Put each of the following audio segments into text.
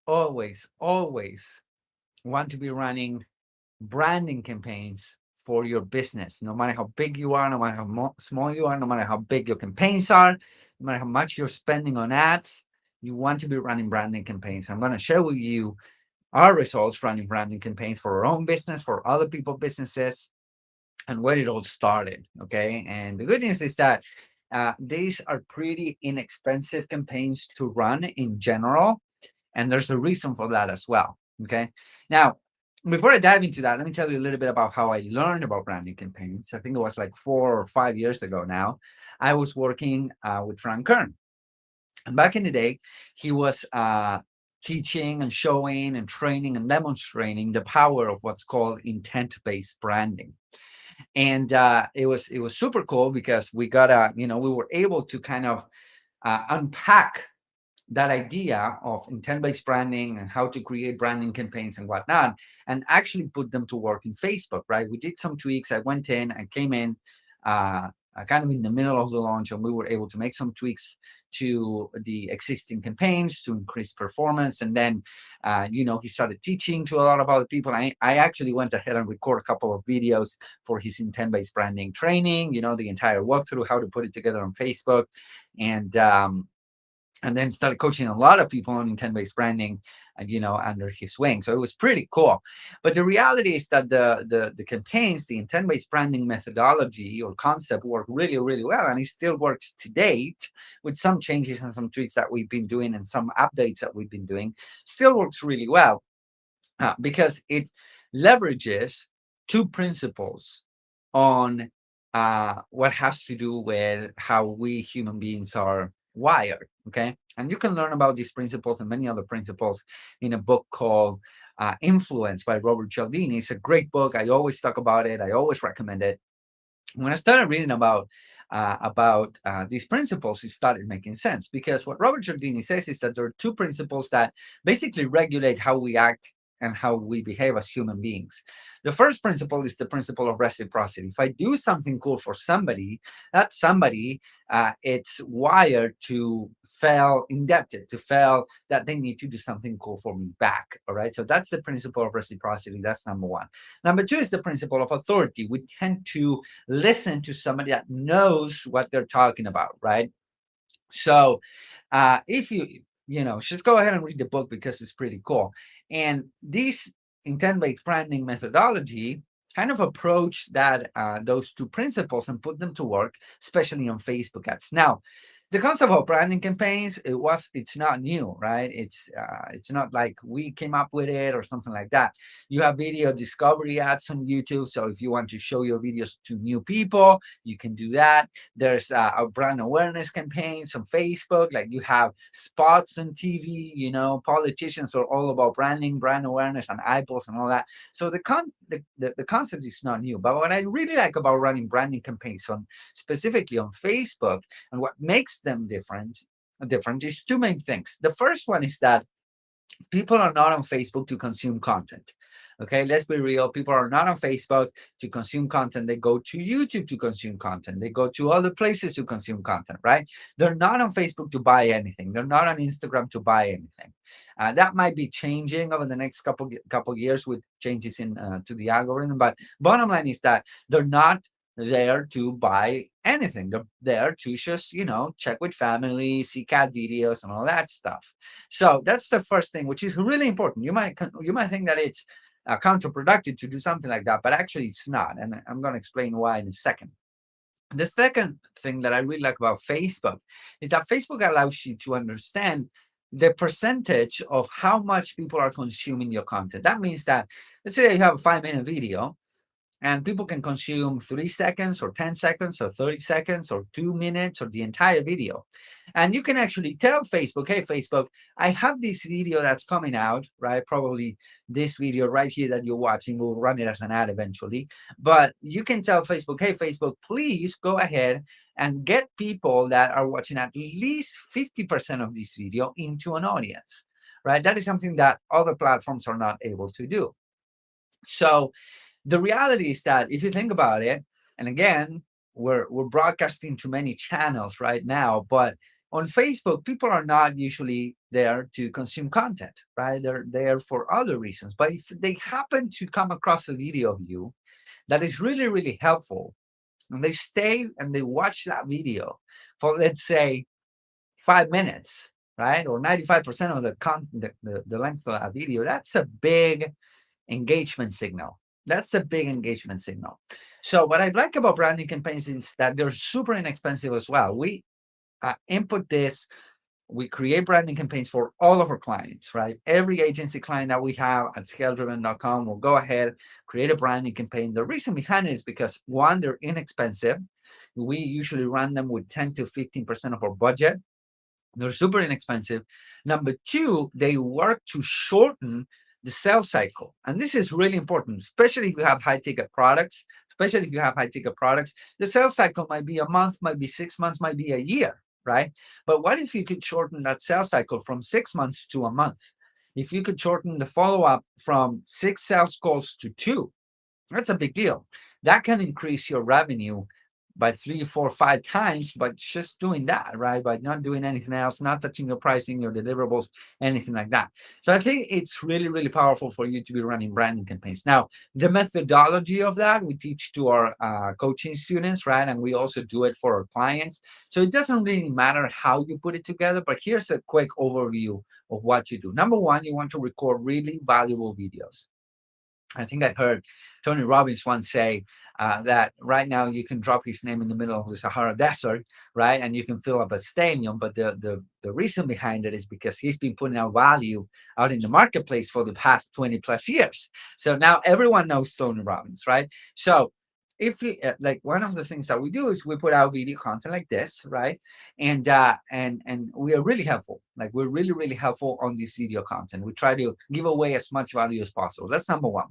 always want to be running branding campaigns for your business. No matter how big you are, no matter how small you are, no matter how big your campaigns are, no matter how much you're spending on ads, you want to be running branding campaigns. I'm going to share with you our results running branding campaigns for our own business, for other people's businesses, and where it all started. Okay. And the good news is that these are pretty inexpensive campaigns to run in general. And there's a reason for that as well. Okay. Now, before I dive into that, let me tell you a little bit about how I learned about branding campaigns. I think it was like 4 or 5 years ago now. I was working with Frank Kern. And back in the day, he was teaching and showing and training and demonstrating the power of what's called intent-based branding. And it was super cool because we were able to kind of unpack that idea of intent-based branding and how to create branding campaigns and whatnot, and actually put them to work in Facebook, right? We did some tweaks. I went in and came in kind of in the middle of the launch, and we were able to make some tweaks to the existing campaigns to increase performance. And then, he started teaching to a lot of other people. I actually went ahead and recorded a couple of videos for his intent-based branding training, the entire walkthrough, how to put it together on Facebook. And then started coaching a lot of people on intent-based branding, under his wing. So it was pretty cool. But the reality is that the campaigns, the intent-based branding methodology or concept work really, really well. And it still works to date with some changes and some tweaks that we've been doing and some updates that we've been doing. Still works really well because it leverages two principles on what has to do with how we human beings are wired. Okay. And you can learn about these principles and many other principles in a book called Influence by Robert Cialdini. It's a great book. I always talk about it. I always recommend it. When I started reading about these principles, it started making sense, because what Robert Cialdini says is that there are two principles that basically regulate how we act and how we behave as human beings. The first principle is the principle of reciprocity. If I do something cool for somebody, that somebody, it's wired to feel indebted, to feel that they need to do something cool for me back. All right. So that's the principle of reciprocity. That's number one. Number two is the principle of authority. We tend to listen to somebody that knows what they're talking about, right? So if just go ahead and read the book because it's pretty cool. And this intent-based branding methodology kind of approach that those two principles and put them to work, especially on Facebook ads. Now, the concept of branding campaigns, it's not new, right? It's not like we came up with it or something like that. You have video discovery ads on YouTube, so if you want to show your videos to new people, you can do that. There's a brand awareness campaigns on Facebook, like you have spots on TV. Politicians are all about branding, brand awareness, and eyeballs and all that. So the concept is not new. But what I really like about running branding campaigns on specifically on Facebook, and what makes them different is two main things. The first one is that people are not on Facebook to consume content. Okay, let's be real. People are not on Facebook to consume content. They go to YouTube to consume content. They go to other places to consume content, right? They're not on Facebook to buy anything. They're not on Instagram to buy anything. That might be changing over the next couple years with changes in to the algorithm. But bottom line is that they're not there to buy anything. They're there to just, check with family, see cat videos and all that stuff. So that's the first thing, which is really important. You might think that it's counterproductive to do something like that, but actually it's not. And I'm going to explain why in a second. The second thing that I really like about Facebook is that Facebook allows you to understand the percentage of how much people are consuming your content. That means that, let's say you have a 5-minute video, and people can consume 3 seconds or 10 seconds or 30 seconds or 2 minutes or the entire video. And you can actually tell Facebook, hey, Facebook, I have this video that's coming out, right? Probably this video right here that you're watching, will run it as an ad eventually. But you can tell Facebook, hey, Facebook, please go ahead and get people that are watching at least 50% of this video into an audience, right? That is something that other platforms are not able to do. So the reality is that if you think about it, and again, we're broadcasting to many channels right now, but on Facebook, people are not usually there to consume content, right? They're there for other reasons. But if they happen to come across a video of you that is really, really helpful, and they stay and they watch that video for, let's say, 5 minutes, right? Or 95% of the length of that video, that's a big engagement signal. That's a big engagement signal. So what I like about branding campaigns is that they're super inexpensive as well. We input this, we create branding campaigns for all of our clients, right? Every agency client that we have at scaledriven.com will go ahead, create a branding campaign. The reason behind it is because, one, they're inexpensive. We usually run them with 10 to 15% of our budget. They're super inexpensive. Number two, they work to shorten the sales cycle. And this is really important, especially if you have high ticket products. Especially if you have high ticket products, the sales cycle might be a month, might be 6 months, might be a year, right? But what if you could shorten that sales cycle from 6 months to a month? If you could shorten the follow up from 6 sales calls to 2, that's a big deal. That can increase your revenue by 3, 4, 5 times by just doing that, right? By not doing anything else, not touching your pricing, your deliverables, anything like that. So I think it's really, really powerful for you to be running branding campaigns. Now, the methodology of that we teach to our coaching students, right? And we also do it for our clients. So it doesn't really matter how you put it together, but here's a quick overview of what you do. Number one, you want to record really valuable videos. I think I heard Tony Robbins once say that right now you can drop his name in the middle of the Sahara Desert, right? And you can fill up a stadium. But the reason behind it is because he's been putting out value out in the marketplace for the past 20 plus years. So now everyone knows Tony Robbins, right? So if we like, one of the things that we do is we put out video content like this, right? And we are really helpful. Like, we're really, really helpful on this video content. We try to give away as much value as possible. That's number one.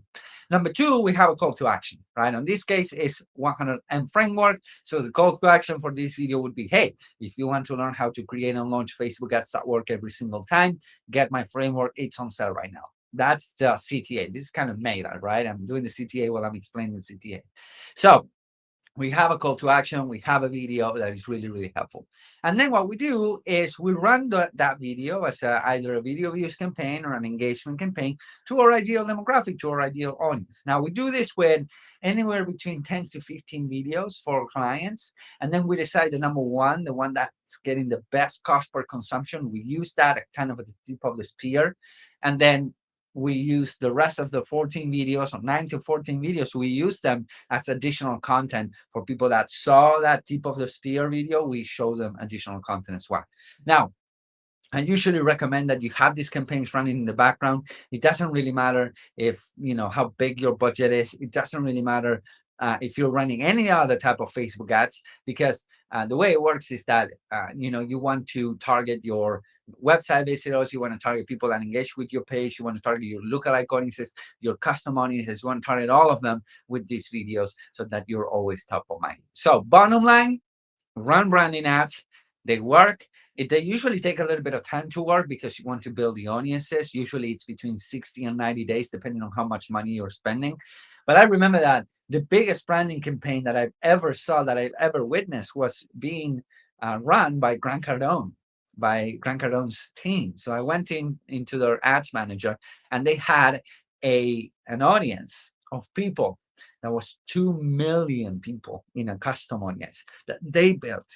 Number two, we have a call to action, right? In this case, it's 100M framework. So the call to action for this video would be, hey, if you want to learn how to create and launch Facebook ads that work every single time, get my framework. It's on sale right now. That's the CTA. This is kind of meta, right? I'm doing the CTA while I'm explaining the CTA. So we have a call to action, we have a video that is really, really helpful. And then what we do is we run that video as either a video views campaign or an engagement campaign to our ideal demographic, to our ideal audience. Now, we do this with anywhere between 10 to 15 videos for our clients. And then we decide the number one, the one that's getting the best cost per consumption. We use that at kind of at the tip of the spear. And then we use the rest of the 14 videos, or 9 to 14 videos, we use them as additional content for people that saw that tip of the spear video. We show them additional content as well. Now, I usually recommend that you have these campaigns running in the background. It doesn't really matter if, how big your budget is. It doesn't really matter if you're running any other type of Facebook ads, because the way it works is that, you want to target your website visitors, you want to target people that engage with your page, you want to target your lookalike audiences, your custom audiences, you want to target all of them with these videos so that you're always top of mind. So bottom line, run branding ads. They work. They usually take a little bit of time to work because you want to build the audiences. Usually it's between 60 and 90 days, depending on how much money you're spending. But I remember that the biggest branding campaign that I've ever saw, that I've ever witnessed, was being run by Grant Cardone, by Grant Cardone's team. So I went into their ads manager, and they had an audience of people that was 2 million people in a custom audience that they built.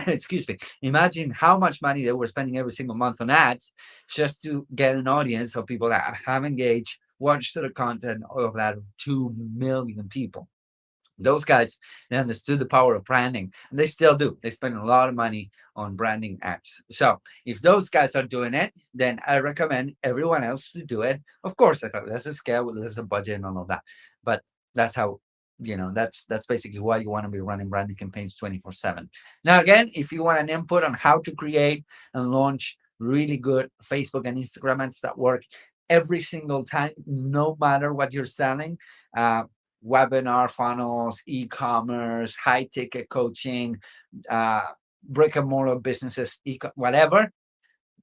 Excuse me. Imagine how much money they were spending every single month on ads just to get an audience of people that have engaged, watched the content, all of that, 2 million people. Those guys, they understood the power of branding, and they still do. They spend a lot of money on branding ads. So if those guys are doing it, then I recommend everyone else to do it. Of course, there's a scale, there's a budget and all of that. But that's how, that's basically why you want to be running branding campaigns 24/7. Now, again, if you want an input on how to create and launch really good Facebook and Instagram ads that work every single time, no matter what you're selling, webinar funnels, e-commerce, high ticket coaching, brick and mortar businesses, whatever,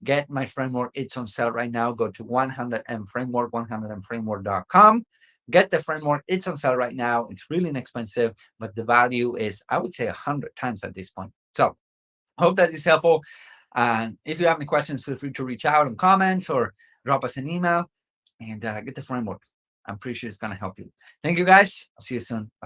get my framework. It's on sale right now. Go to 100M framework, 100mframework.com. Get the framework. It's on sale right now. It's really inexpensive, but the value is, I would say, 100 times at this point. So hope that is helpful. And if you have any questions, feel free to reach out and comment or drop us an email and get the framework. I'm pretty sure it's going to help you. Thank you, guys. I'll see you soon. Bye.